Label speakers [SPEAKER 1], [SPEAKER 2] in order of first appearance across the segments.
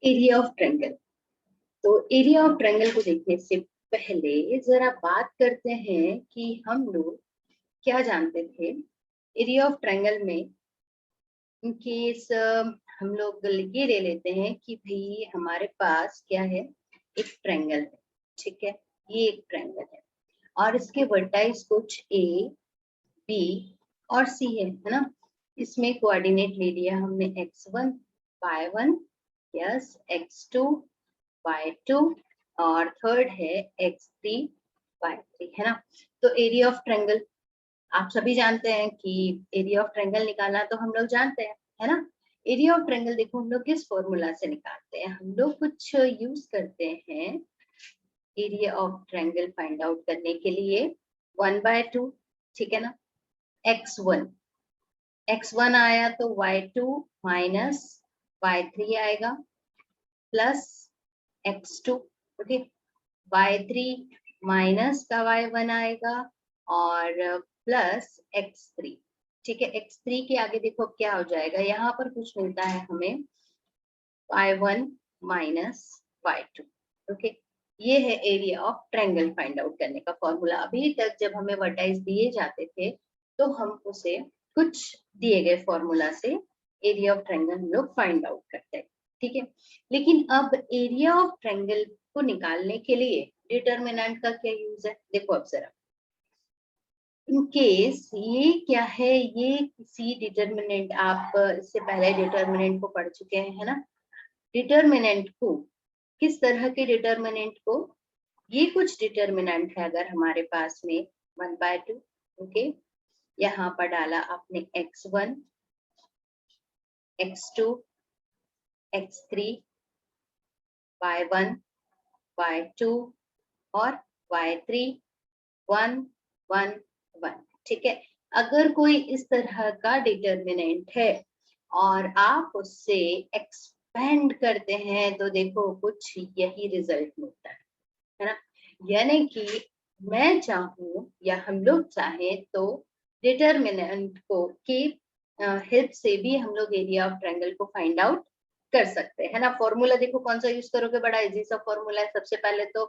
[SPEAKER 1] Area of triangle. तो area of triangle को देखने से पहले जरा बात करते हैं कि हम लोग क्या जानते थे एरिया ऑफ ट्रायंगल में। इन केस हम लोग ये ले लेते हैं कि भाई हमारे पास क्या है, एक ट्रायंगल है, ठीक है। ये एक ट्रायंगल है और इसके वर्टाइस कुछ ए, बी और सी है ना। इसमें कोऑर्डिनेट ले लिया हमने x1, y1, yes x2, y2 और थर्ड है x3, y3 है ना। तो एरिया ऑफ ट्रायंगल आप सभी जानते हैं कि एरिया ऑफ ट्रायंगल निकालना तो हम लोग जानते हैं, है ना। एरिया ऑफ ट्रायंगल देखो हम लोग किस फॉर्मूला से निकालते हैं, हम लोग कुछ यूज करते हैं area of triangle find out करने के लिए 1/2, ठीक है ना। x1 आया तो y2 माइनस y3 आएगा plus x2, okay. y3 minus का y1 आएगा और प्लस x3, ठीक है। x3 के आगे देखो क्या हो जाएगा, यहाँ पर कुछ मिलता है हमें y1 माइनस y2, ओके। ये है area of triangle find out करने का फॉर्मूला। अभी तक जब हमें वर्टाइस दिए जाते थे तो हम उसे कुछ दिए गए फॉर्मूला से एरिया ऑफ ट्रायंगल हम लोग फाइंड आउट करते हैं, ठीक है। लेकिन अब एरिया ऑफ ट्रायंगल को निकालने के लिए डिटरमिनेंट का क्या यूज है, देखो अब जरा। इन केस ये क्या है, ये किसी डिटरमिनेंट, आप इससे पहले डिटरमिनेंट को पढ़ चुके हैं, है ना। डिटरमिनेंट को किस तरह के डिटरमिनेंट को, ये कुछ डिटरमिनेंट है अगर हमारे पास में 1/2, ओके। यहाँ पर डाला आपने x1, x2, x3, y1, y2 और y3, 1 1 1, ठीक है। अगर कोई इस तरह का डिटरमिनेंट है और आप उससे एक्सपेंड करते हैं तो देखो कुछ यही रिजल्ट मिलता है ना। यानी कि मैं चाहूं या हम लोग चाहें तो डिटरमिनेंट को की हेल्प से भी हम लोग एरिया ऑफ ट्रायंगल को फाइंड आउट कर सकते हैं ना। फॉर्मूला देखो कौन सा यूज करोगे, बड़ा इजी सा फॉर्मूला है। सबसे पहले तो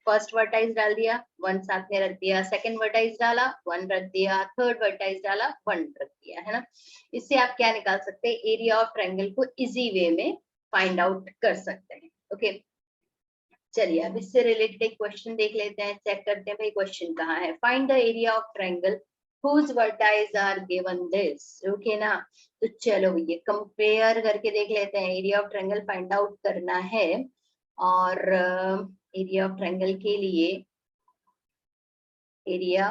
[SPEAKER 1] फर्स्ट वर्टाइज डाल दिया, 1 साथ में रख दिया, सेकंड वर्टाइज डाला 1 रख दिया, थर्ड वर्टाइज डाला 1 रख दिया, है ना। इससे आप क्या निकाल सकते हैं, एरिया ऑफ ट्रायंगल को इजी वे में फाइंड आउट कर सकते हैं, ओके। चलिए अब इससे रिलेटेड एक क्वेश्चन देख लेते हैं, चेक करते हैं भाई क्वेश्चन कहाँ है। Find the area of triangle whose vertices are given this, okay ना। तो चलो ये कंपेयर करके देख लेते हैं। Area of triangle find out करना है और एरिया ऑफ ट्रायंगल के लिए एरिया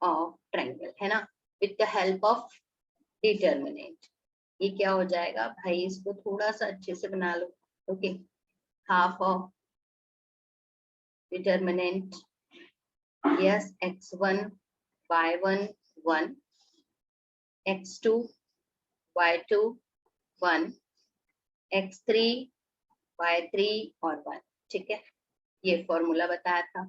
[SPEAKER 1] ऑफ ट्रायंगल है ना, with the help of determinant. ये क्या हो जाएगा भाई, इसको थोड़ा सा अच्छे से बना लो, okay. Half of determinant, yes x1 y1 1, x2 y2 1, x3 y3 और 1, ठीक है। ये फॉर्मूला बताया था।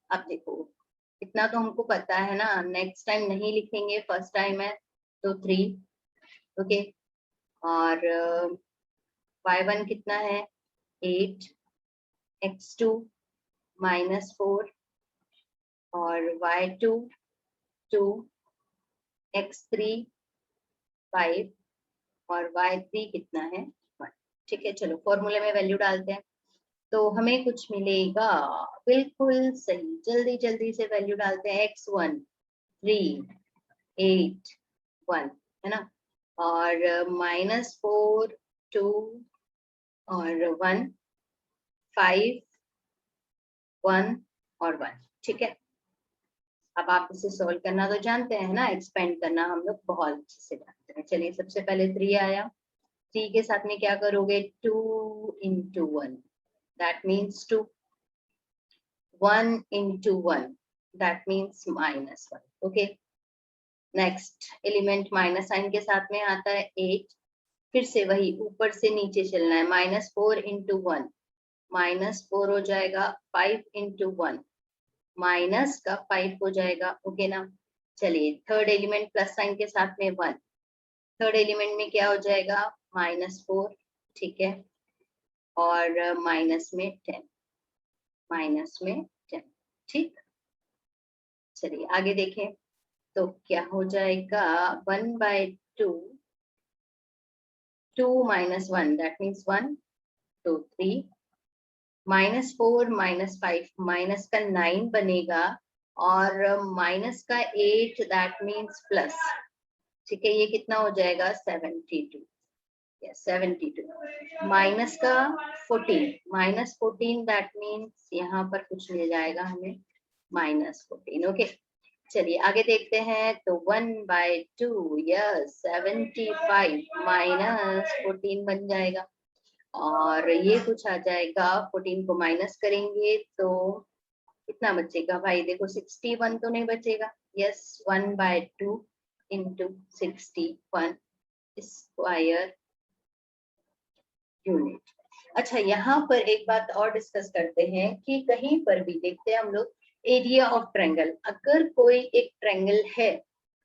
[SPEAKER 1] अब देखो इतना तो हमको पता है ना, नेक्स्ट टाइम नहीं लिखेंगे, फर्स्ट टाइम है तो 3, ओके। और y1 कितना है 8, x2 -4 और y2 2, x3 5 और y3 कितना है 1, ठीक है। चलो फॉर्मूले में वैल्यू डालते हैं तो हमें कुछ मिलेगा, बिल्कुल सही। जल्दी जल्दी से वैल्यू डालते हैं। x1 3 8 1 है ना, और -4 2 और 1 5 1 और 1, ठीक है। अब आप इसे सोल्व करना तो जानते हैं ना, एक्सपेंड करना हम लोग बहुत अच्छे से जानते हैं। चलिए सबसे पहले 3 आया, 3 के साथ में क्या करोगे, 2 into 1 that means 2, 1 into 1 that means -1, okay. Next element minus sign के साथ में आता है 8, फिर से वही ऊपर से नीचे चलना है, -4 into 1 -4 हो जाएगा, 5 into 1 माइनस का 5 हो जाएगा, ओके ना। चलिए थर्ड एलिमेंट प्लस साइन के साथ में 1, थर्ड एलिमेंट में क्या हो जाएगा -4, ठीक है। और माइनस में 10, माइनस में 10। ठीक, चलिए आगे देखें तो क्या हो जाएगा, 1/2, 2 minus 1 that means 1 2 3, -4 -5 माइनस का 9 बनेगा और माइनस का 8 दैट मीन्स प्लस। ठीक है, ये कितना हो जाएगा 72, यस 72। माइनस का 14, -14 दैट मीन्स यहाँ पर कुछ मिल जाएगा हमें -14। ओके, चलिए आगे देखते हैं तो 1/2 यस 75 -14 बन जाएगा और ये कुछ आ जाएगा, 14 को माइनस करेंगे तो कितना बचेगा भाई, देखो 61 तो नहीं बचेगा, यस 1/2 इंटू 61 स्क्वायर यूनिट। अच्छा, यहाँ पर एक बात और डिस्कस करते हैं कि कहीं पर भी देखते हैं हम लोग एरिया ऑफ ट्रायंगल, अगर कोई एक ट्रायंगल है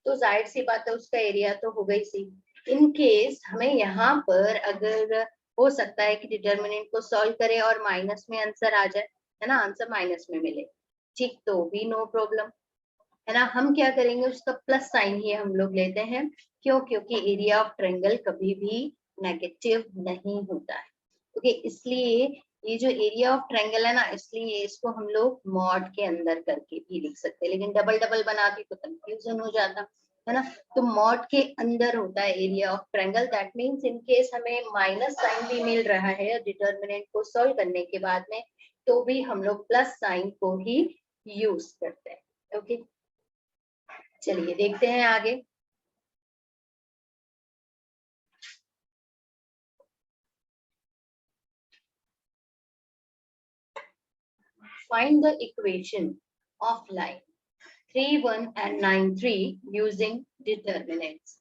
[SPEAKER 1] तो जाहिर सी बात है उसका एरिया तो होगा ही सी। इन केस हमें यहाँ पर अगर हो सकता है कि डिटर्मिनेंट को सॉल्व करें और माइनस में आंसर आ जाए, है ना, आंसर माइनस में मिले, ठीक, तो भी नो प्रॉब्लम, है ना। हम क्या करेंगे, उसका प्लस साइन ही हम लोग लेते हैं, क्यों, क्योंकि एरिया ऑफ ट्रायंगल कभी भी नेगेटिव नहीं होता है। ओके, इसलिए ये जो एरिया ऑफ ट्रायंगल है ना, इसलिए इसको हम लोग मॉड के अंदर करके भी लिख सकते हैं, लेकिन डबल डबल बना दी तो कंफ्यूजन हो जाता है ना। तो मॉड के अंदर होता है area of triangle, that means in case हमें माइनस साइन भी मिल रहा है डिटर्मिनेंट को सॉल्व करने के बाद में, तो भी हम लोग प्लस साइन को ही यूज करते हैं। ओके, चलिए देखते हैं आगे। Find the equation of line 3, 1 and 9, 3 using determinants.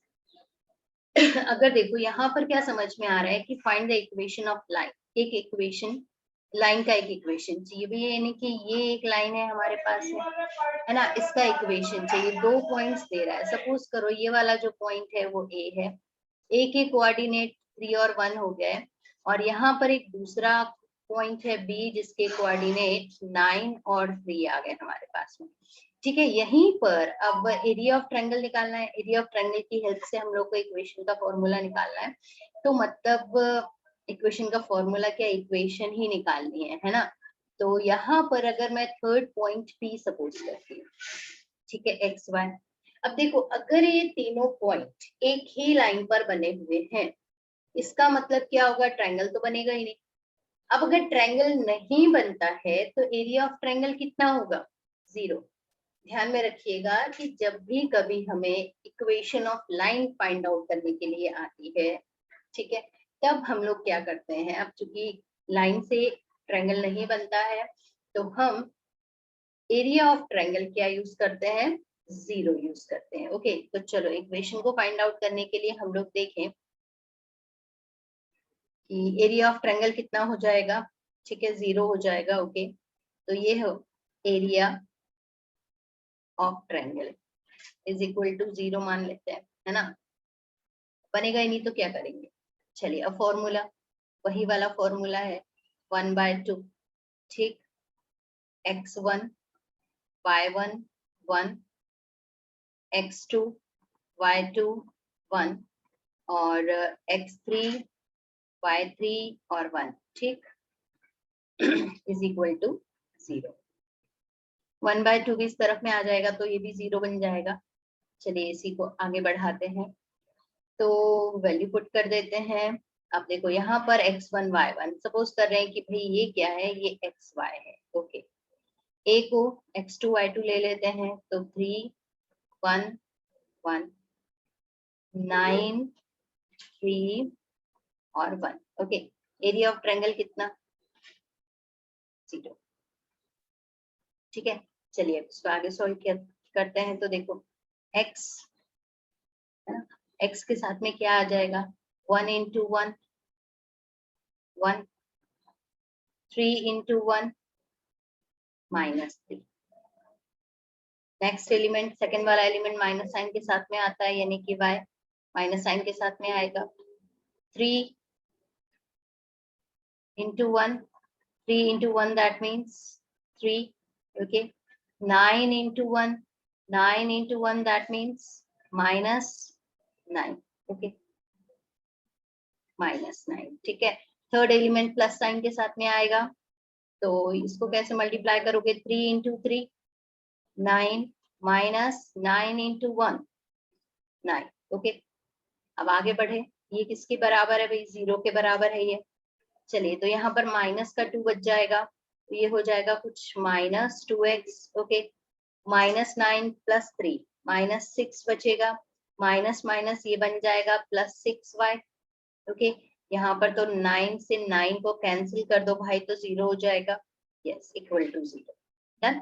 [SPEAKER 1] अगर देखो यहाँ पर क्या समझ में आ रहा है कि find the equation of line, एक इक्वेशन लाइन का एक इक्वेशन चाहिए भी, यानी कि ये एक लाइन है हमारे पास में, है ना, इसका इक्वेशन चाहिए, 2 पॉइंट्स दे रहा है, सपोज करो ये वाला जो पॉइंट है वो ए है, ए के कोऑर्डिनेट 3 और 1 हो गए, और यहाँ पर एक दूसरा पॉइंट है बी जिसके कोऑर्डिनेट 9 और 3 आ गए हमारे पास में। ठीक है, यहीं पर अब एरिया ऑफ ट्रायंगल निकालना है, एरिया ऑफ ट्रायंगल की हेल्प से हम लोग को इक्वेशन का फॉर्मूला निकालना है, तो मतलब इक्वेशन का फॉर्मूला क्या, इक्वेशन ही निकालनी है ना। तो यहाँ पर अगर मैं थर्ड पॉइंट पी सपोज करती हूँ, ठीक है, एक्स वाई, अब देखो अगर ये तीनों पॉइंट एक ही लाइन पर बने हुए हैं, इसका मतलब क्या होगा, ट्रायंगल तो बनेगा ही नहीं। अब अगर ट्रायंगल नहीं बनता है तो एरिया ऑफ ट्रायंगल कितना होगा, 0। ध्यान में रखिएगा कि जब भी कभी हमें equation of line find out करने के लिए आती है, ठीक है, तब हम लोग क्या करते हैं, अब चूंकि लाइन से ट्रायंगल नहीं बनता है तो हम एरिया ऑफ ट्रायंगल क्या यूज करते हैं, 0 यूज करते हैं। ओके, तो चलो इक्वेशन को फाइंड आउट करने के लिए हम लोग देखें कि एरिया ऑफ ट्रायंगल कितना हो जाएगा, ठीक है, 0 हो जाएगा। ओके, तो ये हो area of triangle is equal to 0 मान लेते हैं, है ना, बनेगा ही नहीं तो क्या करेंगे, चलिए अब फॉर्मूला वही वाला फॉर्मूला है, 1/2, ठीक, x1 y1 1, x2 y2 1 और x3 y3 और 1, ठीक, इज इक्वल टू 0। 1/2 भी इस तरफ में आ जाएगा तो ये भी 0 बन जाएगा। चलिए इसी को आगे बढ़ाते हैं, तो वैल्यू पुट कर देते हैं। अब देखो यहाँ पर x1 y1 सपोज कर रहे हैं कि भाई ये क्या है, ये xy है। ओके, a को x2 y2 ले लेते हैं, तो 3 1 1 9 3 और 1। ओके, एरिया ऑफ ट्रायंगल कितना, 0। ठीक है, चलिए इसको आगे सॉल्व करते हैं, तो देखो x, x के साथ में क्या आ जाएगा, 1 into 1 1, 3 into 1 -3। Next element, second वाला एलिमेंट माइनस साइन के साथ में आता है, यानी कि y माइनस साइन के साथ में आएगा, 3 into 1, 3 into 1, that means 3. Okay, 9 into 1, 9 into 1, that means minus 9. Okay, -9. ठीक है, थर्ड एलिमेंट प्लस साइन के साथ में आएगा, तो इसको कैसे मल्टीप्लाई करोगे? 3 into 3, 9 minus 9 into 1, 9. ओके, अब आगे बढ़े, ये किसके बराबर है भाई? 0 के बराबर है ये। चलिए, तो यहाँ पर माइनस का 2 बच जाएगा, तो ये हो जाएगा कुछ -2x। ओके, -9 + 3 -6 बचेगा, माइनस माइनस ये बन जाएगा +6y। ओके, यहाँ पर तो 9 से 9 को कैंसिल कर दो भाई, तो 0 हो जाएगा। Yes, equal to 0। डन।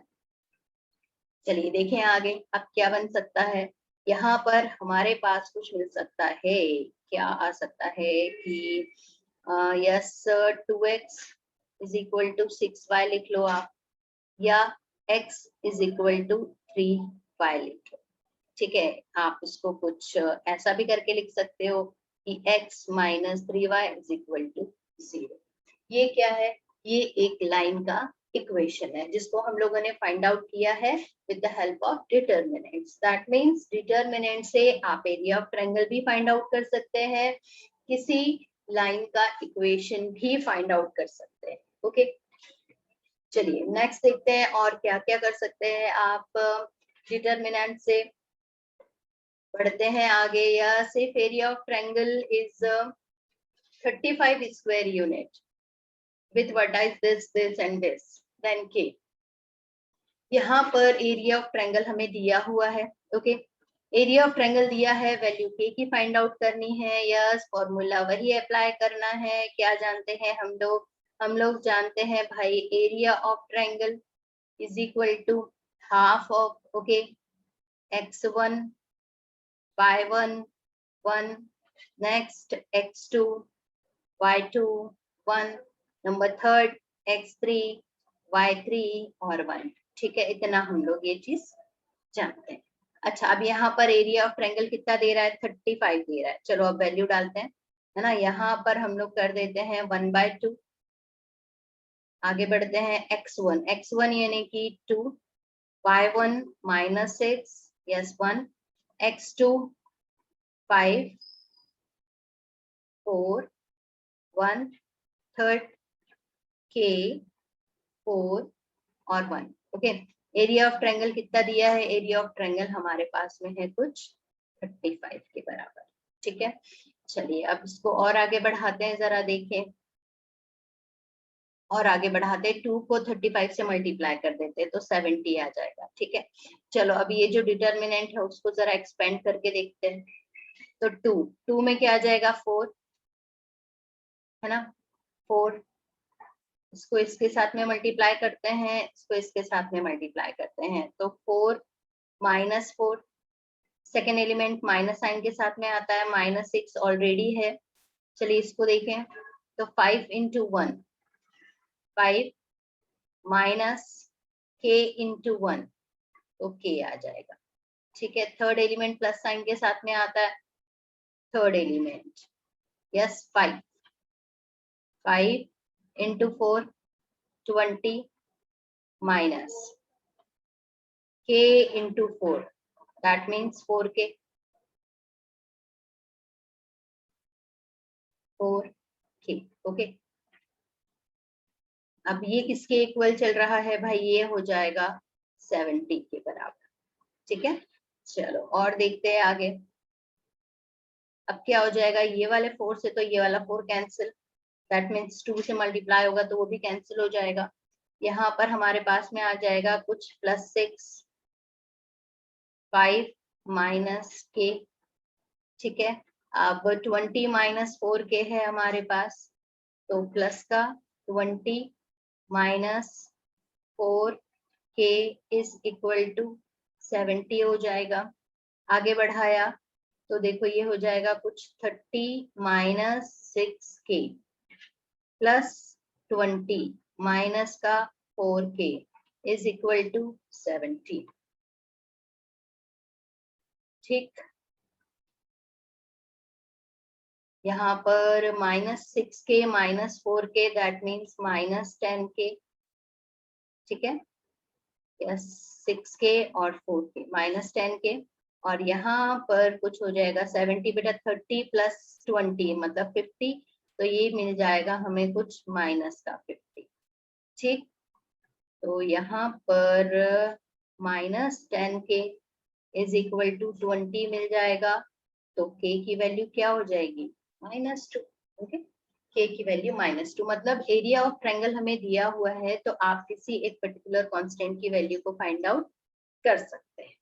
[SPEAKER 1] चलिए देखें आगे, अब क्या बन सकता है? यहाँ पर हमारे पास कुछ मिल सकता है, क्या आ सकता है कि yes 2x is equal to 6y लिख लो आप, या x is equal to 3y लिख लो। ठीक है, आप इसको कुछ ऐसा भी करके लिख सकते हो कि x - 3y is equal to 0। ये क्या है? ये एक लाइन का इक्वेशन है जिसको हम लोगों ने फाइंड आउट किया है with the help of determinants. That means determinant से आप एरिया ऑफ ट्रायंगल भी फाइंड आउट कर सकते हैं, किसी लाइन का इक्वेशन भी फाइंड आउट कर सकते हैं। ओके, चलिए नेक्स्ट देखते हैं और क्या क्या कर सकते हैं आप डिटर्मिनेंट से। बढ़ते हैं आगे। या सिर्फ area of triangle is 35 square unit with vertex this and this, then k। यहाँ पर एरिया ऑफ ट्रायंगल हमें दिया हुआ है। ओके, एरिया ऑफ ट्रायंगल दिया है, वैल्यू k की फाइंड आउट करनी है। यस, फॉर्मूला वही अप्लाई करना है। क्या जानते हैं हम लोग? हम लोग जानते हैं भाई, area of triangle is equal to half of, okay, x1 y1 1, next x2 y2 1, number third x3 y3 और 1। ठीक है, इतना हम लोग ये चीज जानते हैं। अच्छा, अब यहाँ पर एरिया ऑफ ट्रायंगल कितना दे रहा है? 35 दे रहा है। चलो अब वैल्यू डालते हैं, है ना। यहाँ पर हम लोग कर देते हैं 1/2। आगे बढ़ते हैं, x1 यानी कि 2, y1 -6, yes 1, x2 5, 4, 1, third k 4 और 1। ओके, एरिया ऑफ ट्रायंगल कितना दिया है? एरिया ऑफ ट्रायंगल हमारे पास में है कुछ 35 के बराबर। ठीक है, चलिए अब इसको और आगे बढ़ाते हैं, जरा देखें। और आगे बढ़ाते हैं, 2 को 35 से मल्टीप्लाई कर देते हैं तो 70 आ जाएगा। ठीक है, चलो अब ये जो डिटर्मिनेंट है उसको जरा एक्सपेंड करके देखते हैं। तो 2 में क्या आ जाएगा? 4, है ना, 4। इसको इसके साथ में मल्टीप्लाई करते हैं, इसको इसके साथ में मल्टीप्लाई करते हैं, तो 4 -4, सेकेंड एलिमेंट माइनस साइन के साथ में आता है, -6 ऑलरेडी है। चलिए इसको देखें, तो 5 into 1, 5 माइनस k into 1, तो k आ जाएगा। ठीक है, थर्ड एलिमेंट प्लस साइन के साथ में आता है, third element yes 5 into 4 20 minus k into 4, that means 4k, 4k। Okay, अब ये किसके इक्वल चल रहा है भाई? ये हो जाएगा 70 के बराबर। ठीक है, चलो और देखते हैं आगे। अब क्या हो जाएगा? ये वाले 4 से तो ये वाला 4 कैंसिल, दैट मीन्स 2 से मल्टीप्लाई होगा तो वो भी कैंसिल हो जाएगा। यहाँ पर हमारे पास में आ जाएगा कुछ +6, 5 माइनस k। ठीक है, अब 20 - 4k है हमारे पास, तो प्लस का 20 - 4k इज इक्वल टू 70 हो जाएगा। आगे बढ़ाया तो देखो ये हो जाएगा कुछ 30 - 6k प्लस 20 माइनस का 4k इज इक्वल टू 70। ठीक, यहाँ पर -6k -4k that means -10k, ठीक है, यस 6k और 4k -10k। और यहाँ पर कुछ हो जाएगा 70/30 + 20 मतलब 50, तो ये मिल जाएगा हमें कुछ -50, ठीक। तो यहाँ पर -10k = 20 मिल जाएगा, तो k की वैल्यू क्या हो जाएगी -2, ओके। k की वैल्यू -2 मतलब एरिया ऑफ ट्रायंगल हमें दिया हुआ है, तो आप किसी एक पर्टिकुलर कांस्टेंट की वैल्यू को फाइंड आउट कर सकते हैं।